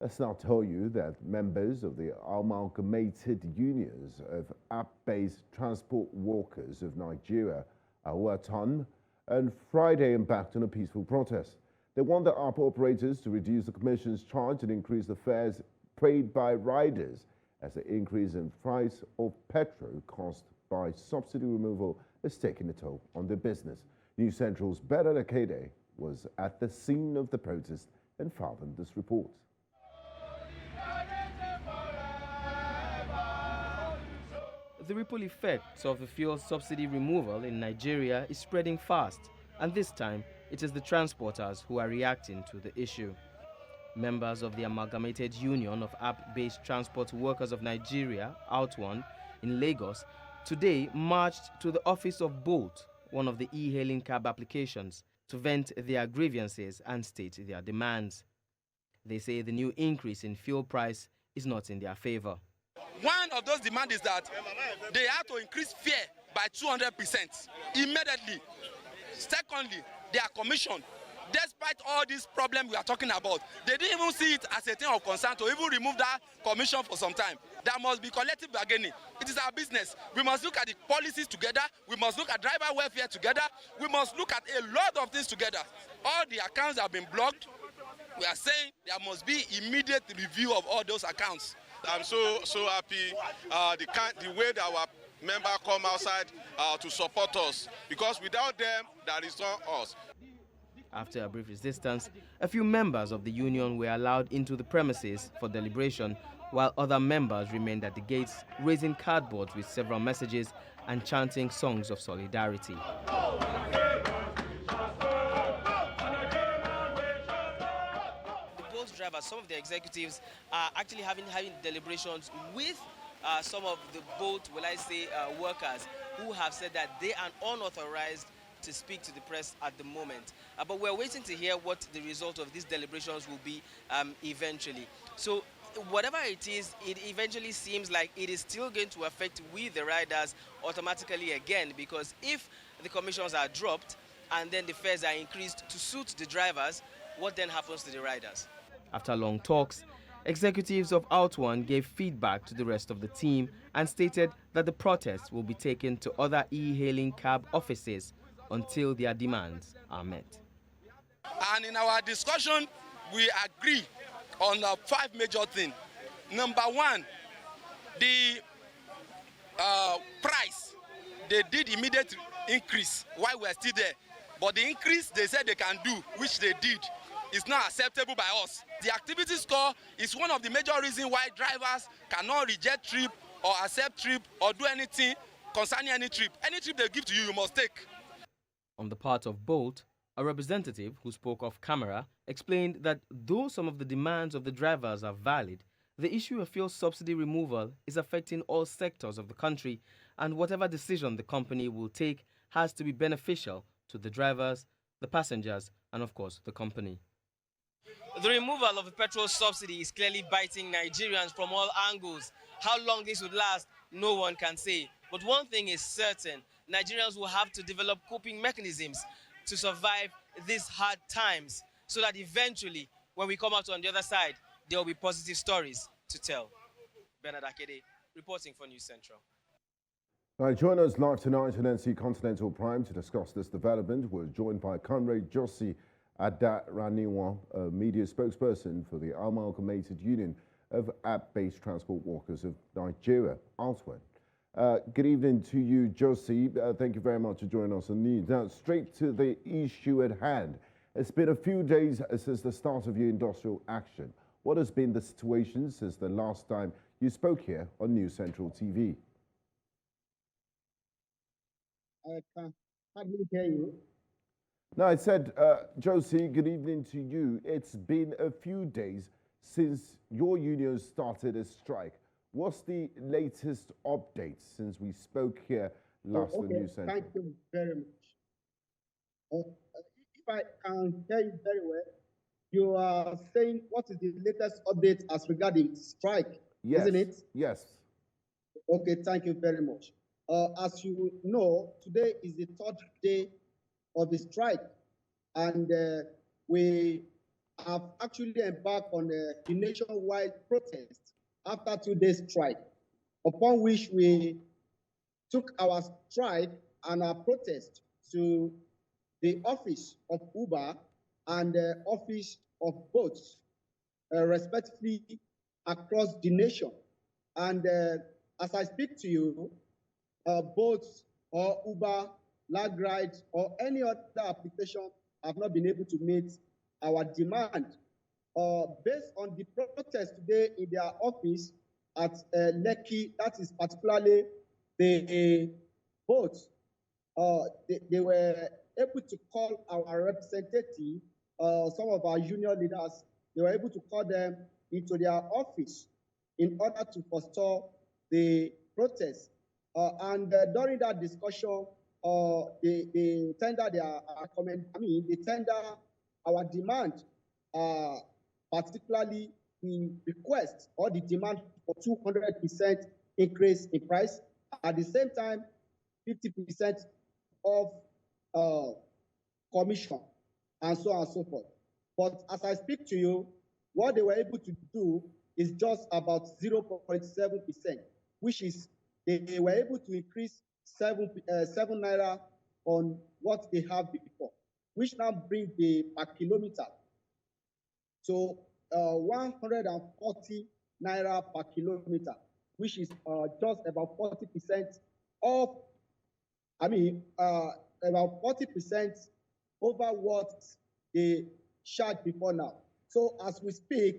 Let's now tell you that members of the Amalgamated Unions of App-Based Transport Workers of Nigeria, AUATWON, on Friday embarked on a peaceful protest. They want the app operators to reduce the commissions charged and increase the fares paid by riders, as the increase in price of petrol caused by subsidy removal is taking a toll on their business. News Central's Akede was at the scene of the protest and filed this report. The ripple effects of the fuel subsidy removal in Nigeria is spreading fast, and this time it is the transporters who are reacting to the issue. Members of the Amalgamated Union of App-Based Transport Workers of Nigeria, AUATWON, in Lagos, today marched to the office of Bolt, one of the e-hailing cab applications, to vent their grievances and state their demands. They say the new increase in fuel price is not in their favor. One of those demands is that they have to increase fare by 200% immediately. Secondly, their commission, despite all these problems we are talking about, they didn't even see it as a thing of concern to even remove that commission for some time. There must be collective bargaining. It is our business. We must look at the policies together. We must look at driver welfare together. We must look at a lot of things together. All the accounts have been blocked. We are saying there must be immediate review of all those accounts. I'm so happy the way that our members come outside to support us, because without them, there is not us. After a brief resistance, a few members of the union were allowed into the premises for deliberation, while other members remained at the gates, raising cardboards with several messages and chanting songs of solidarity. Drivers, some of the executives are actually having deliberations with some of the Bolt, workers who have said that they are unauthorized to speak to the press at the moment. But we're waiting to hear what the result of these deliberations will be eventually. So whatever it is, it eventually seems like it is still going to affect we, the riders, automatically again, because if the commissions are dropped and then the fares are increased to suit the drivers, what then happens to the riders? After long talks, executives of AUATWON gave feedback to the rest of the team and stated that the protest will be taken to other e-hailing cab offices until their demands are met. And in our discussion, we agree on 5 major things. Number one, the price. They did immediate increase while we're still there. But the increase they said they can do, which they did, is not acceptable by us. The activity score is one of the major reasons why drivers cannot reject trip or accept trip or do anything concerning any trip. Any trip they give to you, you must take. On the part of Bolt, a representative who spoke off camera explained that though some of the demands of the drivers are valid, the issue of fuel subsidy removal is affecting all sectors of the country, and whatever decision the company will take has to be beneficial to the drivers, the passengers, and of course the company. The removal of the petrol subsidy is clearly biting Nigerians from all angles. How long this would last, no one can say. But one thing is certain, Nigerians will have to develop coping mechanisms to survive these hard times, so that eventually, when we come out on the other side, there will be positive stories to tell. Akede, reporting for News Central. Join us live tonight on NC Continental Prime to discuss this development. We're joined by Comrade Jossy, Adaraniwon, a media spokesperson for the Amalgamated Union of App-Based Transport Workers of Nigeria, AUATWON. Good evening to you, Jossy. Thank you very much for joining us on News. Now, straight to the issue at hand. It's been a few days since the start of your industrial action. What has been the situation since the last time you spoke here on News Central TV? I can hardly hear you. No, I said, Jossy, good evening to you. It's been a few days since your union started a strike. What's the latest update since we spoke here last on News Central? Thank you very much. If I can hear you very well, you are saying what is the latest update as regarding strike, yes, isn't it? Yes. Okay, thank you very much. As you know, today is the 3rd day of the strike, and we have actually embarked on a nationwide protest after 2 days strike, upon which we took our strike and our protest to the office of Uber and the office of boats, respectively, across the nation. And as I speak to you, boats or Uber, lag rides, or any other application have not been able to meet our demand. Based on the protest today in their office at Lekki, that is particularly the boats, they were able to call our representative, some of our union leaders, they were able to call them into their office in order to forestall the protest. And during that discussion, they tender their comment. I mean, they tender our demand, particularly the request or the demand for 200% increase in price. At the same time, 50% of commission, and so on and so forth. But as I speak to you, what they were able to do is just about 0.7%, which is they were able to increase 7 naira on what they have before, which now brings the per kilometer to 140 naira per kilometer, which is just about 40% of, I mean, about 40% over what they charged before now. So as we speak,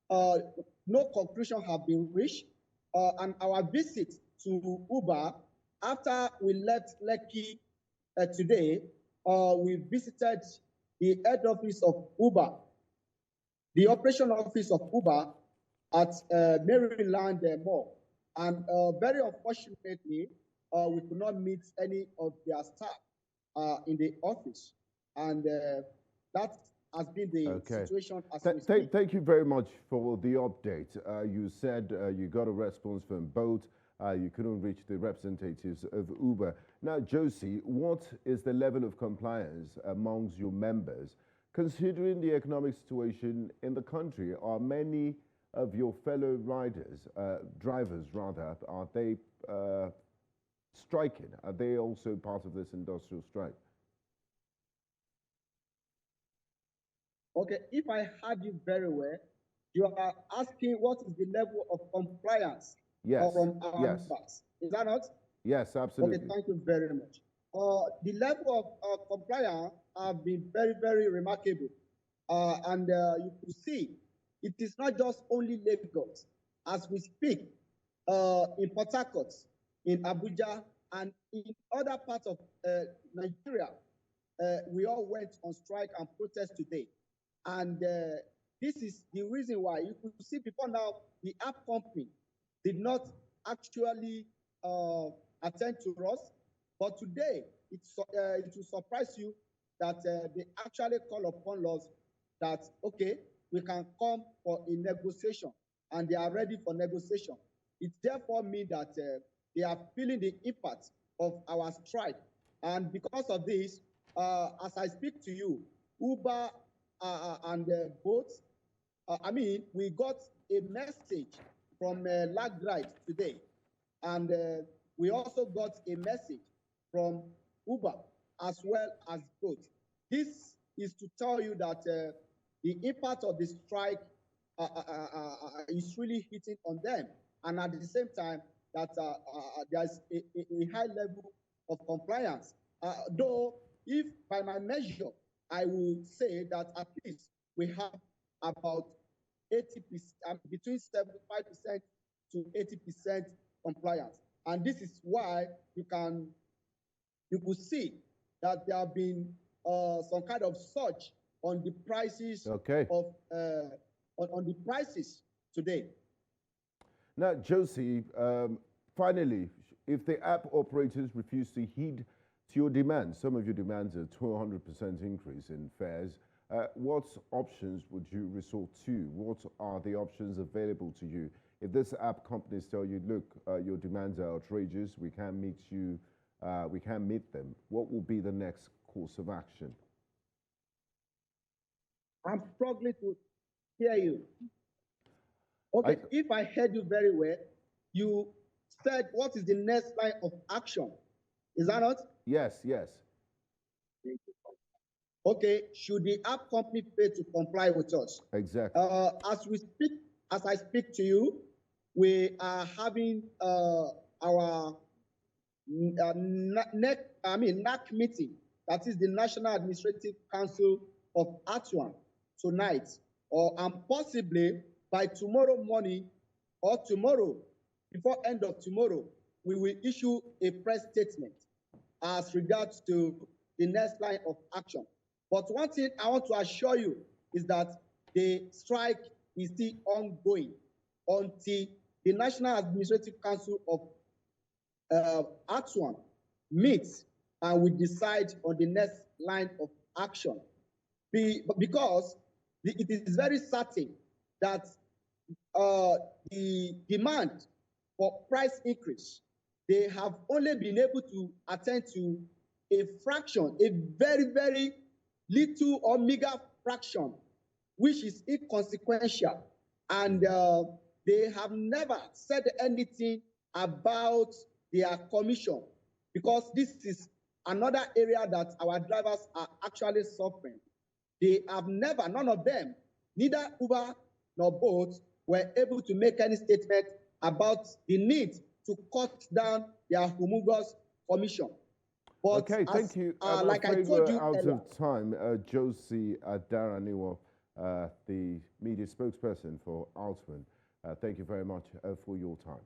no conclusion have been reached, and our visit to Uber, after we left Lekki today, we visited the head office of Uber, the operation office of Uber at Maryland Mall. And very unfortunately, we could not meet any of their staff in the office. And that has been the situation as we speak. Thank you very much for the update. You said you got a response from both. You couldn't reach the representatives of Uber. Now, Jossy, what is the level of compliance amongst your members? Considering the economic situation in the country, are many of your fellow riders, drivers rather, are they striking? Are they also part of this industrial strike? Okay, if I heard you very well, you are asking what is the level of compliance from our members. Is that not? Yes, absolutely. Okay, thank you very much. The level of compliance have been very, very remarkable. And you can see, it is not just only Lagos. As we speak, in Port Harcourt, in Abuja, and in other parts of Nigeria, we all went on strike and protest today. And this is the reason why you could see before now, the app company did not actually attend to us. But today, it will surprise you that they actually call upon us that, okay, we can come for a negotiation, and they are ready for negotiation. It therefore means that they are feeling the impact of our strike. And because of this, as I speak to you, Uber and boats, I mean, we got a message from Lag Ride today. And we also got a message from Uber as well as both. This is to tell you that the impact of the strike is really hitting on them. And at the same time, that there's a high level of compliance. Though, if by my measure, I will say that at least we have about 80%, between 75% to 80% compliance. And this is why you could see that there have been some kind of surge on the prices of on the prices today. Now, Jossy, finally, if the app operators refuse to heed to your demands, some of your demands are 200% increase in fares, what options would you resort to? What are the options available to you? If this app companies tell you, look, your demands are outrageous, we can't meet you, we can't meet them, what will be the next course of action? I'm struggling to hear you. Okay, if I heard you very well, you said what is the next line of action? Is that not? Yes, yes. Okay, should the app company fail to comply with us? Exactly. As I speak to you, we are having our NAC meeting, that is the National Administrative Council of AUATWON, tonight, and possibly by tomorrow morning or tomorrow, before end of tomorrow, we will issue a press statement as regards to the next line of action. But one thing I want to assure you is that the strike is still ongoing until the National Administrative Council of AUATWON meets and we decide on the next line of action. Because it is very certain that the demand for price increase, they have only been able to attend to a fraction, a very, very little or meager fraction, which is inconsequential. And they have never said anything about their commission, because this is another area that our drivers are actually suffering. They have never, none of them, neither Uber nor Bolt, were able to make any statement about the need to cut down their humongous commission. But okay, thank you. Like I told you out earlier, of time. Jossy Adaraniwon, the media spokesperson for AUATWON. Thank you very much for your time.